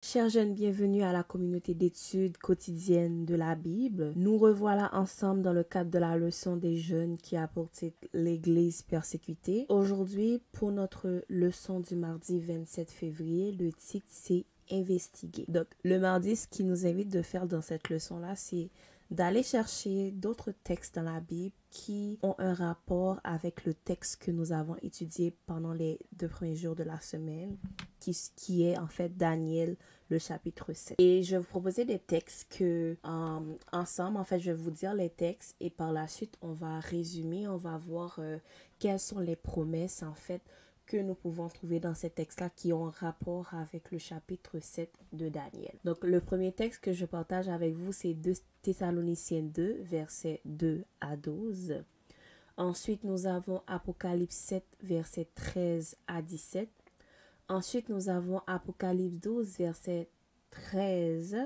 Chers jeunes, bienvenue à la communauté d'études quotidiennes de la Bible. Nous revoilà ensemble dans le cadre de la leçon des jeunes qui a pour titre l'Église persécutée. Aujourd'hui, pour notre leçon du mardi 27 février, le titre c'est Investiguer. Donc, le mardi, ce qui nous invite de faire dans cette leçon-là, c'est d'aller chercher d'autres textes dans la Bible qui ont un rapport avec le texte que nous avons étudié pendant les 2 premiers jours de la semaine, qui est en fait Daniel, le chapitre 7. Et je vais vous proposer des textes que, ensemble, en fait, je vais vous dire les textes et par la suite, on va résumer, on va voir quelles sont les promesses, en fait, que nous pouvons trouver dans ces textes-là qui ont rapport avec le chapitre 7 de Daniel. Donc, le premier texte que je partage avec vous, c'est 2 Thessaloniciens 2, versets 2 à 12. Ensuite, nous avons Apocalypse 7, versets 13 à 17. Ensuite, nous avons Apocalypse 12, verset 13.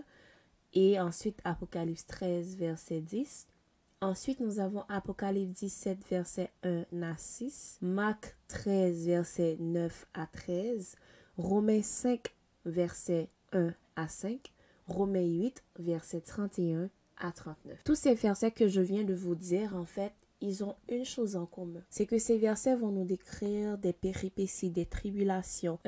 Et ensuite, Apocalypse 13, verset 10. Ensuite, nous avons Apocalypse 17, verset 1 à 6. Marc 13, verset 9 à 13. Romains 5, verset 1 à 5. Romains 8, verset 31 à 39. Tous ces versets que je viens de vous dire, en fait, ils ont une chose en commun. C'est que ces versets vont nous décrire des péripéties, des tribulations.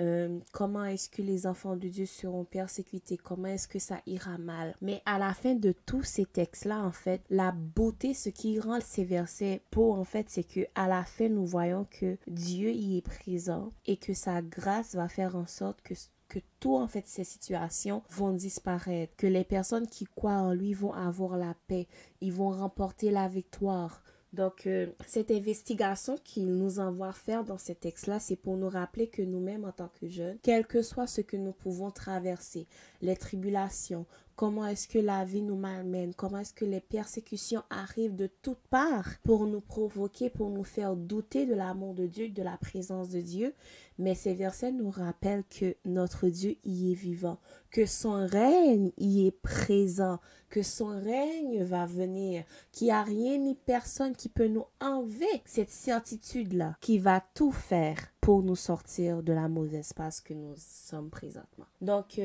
Comment est-ce que les enfants de Dieu seront persécutés? Comment est-ce que ça ira mal? Mais à la fin de tous ces textes-là, en fait, la beauté, ce qui rend ces versets beaux, en fait, c'est que à la fin, nous voyons que Dieu y est présent et que sa grâce va faire en sorte que tout, en fait, ces situations vont disparaître, que les personnes qui croient en lui vont avoir la paix, ils vont remporter la victoire. Donc, cette investigation qu'il nous envoie faire dans ces textes-là, c'est pour nous rappeler que nous-mêmes, en tant que jeunes, quel que soit ce que nous pouvons traverser, les tribulations, comment est-ce que la vie nous malmène, comment est-ce que les persécutions arrivent de toutes parts pour nous provoquer, pour nous faire douter de l'amour de Dieu, de la présence de Dieu. Mais ces versets nous rappellent que notre Dieu y est vivant, que son règne y est présent, que son règne va venir, qu'il n'y a rien ni personne qui peut nous enlever cette certitude-là, qui va tout faire pour nous sortir de la mauvaise passe que nous sommes présentement. Donc,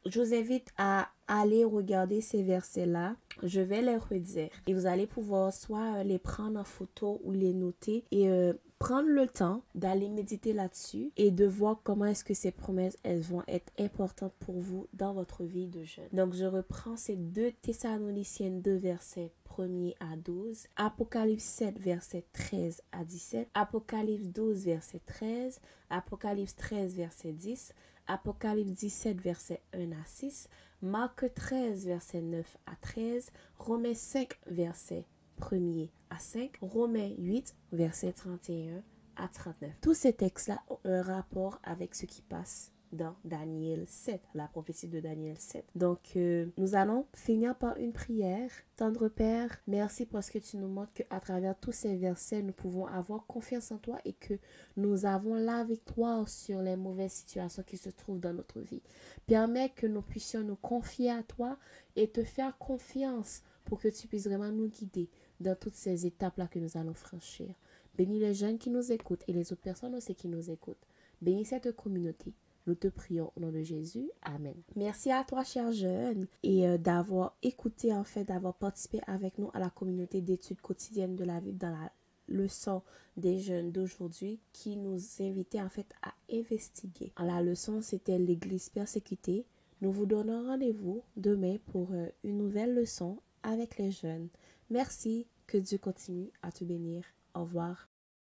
je vous invite à aller regarder ces versets-là. Je vais les redire et vous allez pouvoir soit les prendre en photo ou les noter et prendre le temps d'aller méditer là-dessus et de voir comment est-ce que ces promesses, elles vont être importantes pour vous dans votre vie de jeune. Donc, je reprends ces 2 Thessaloniciens 2 versets 1er à 12, Apocalypse 7 verset 13 à 17, Apocalypse 12 verset 13, Apocalypse 13 verset 10, Apocalypse 17 verset 1 à 6, Marc 13 verset 9 à 13, Romains 5 verset 1er à 5, Romains 8 verset 31 à 39. Tous ces textes-là ont un rapport avec ce qui passe dans Daniel 7, la prophétie de Daniel 7. Donc, nous allons finir par une prière. Tendre Père, merci parce que tu nous montres qu'à travers tous ces versets, nous pouvons avoir confiance en toi et que nous avons la victoire sur les mauvaises situations qui se trouvent dans notre vie. Permets que nous puissions nous confier à toi et te faire confiance pour que tu puisses vraiment nous guider dans toutes ces étapes-là que nous allons franchir. Bénis les jeunes qui nous écoutent et les autres personnes aussi qui nous écoutent. Bénis cette communauté. Nous te prions au nom de Jésus. Amen. Merci à toi, chers jeunes, et d'avoir écouté, en fait, d'avoir participé avec nous à la communauté d'études quotidiennes de la Bible dans la leçon des jeunes d'aujourd'hui qui nous invitait, en fait, à investiguer. La leçon, c'était l'Église persécutée. Nous vous donnons rendez-vous demain pour une nouvelle leçon avec les jeunes. Merci. Que Dieu continue à te bénir. Au revoir.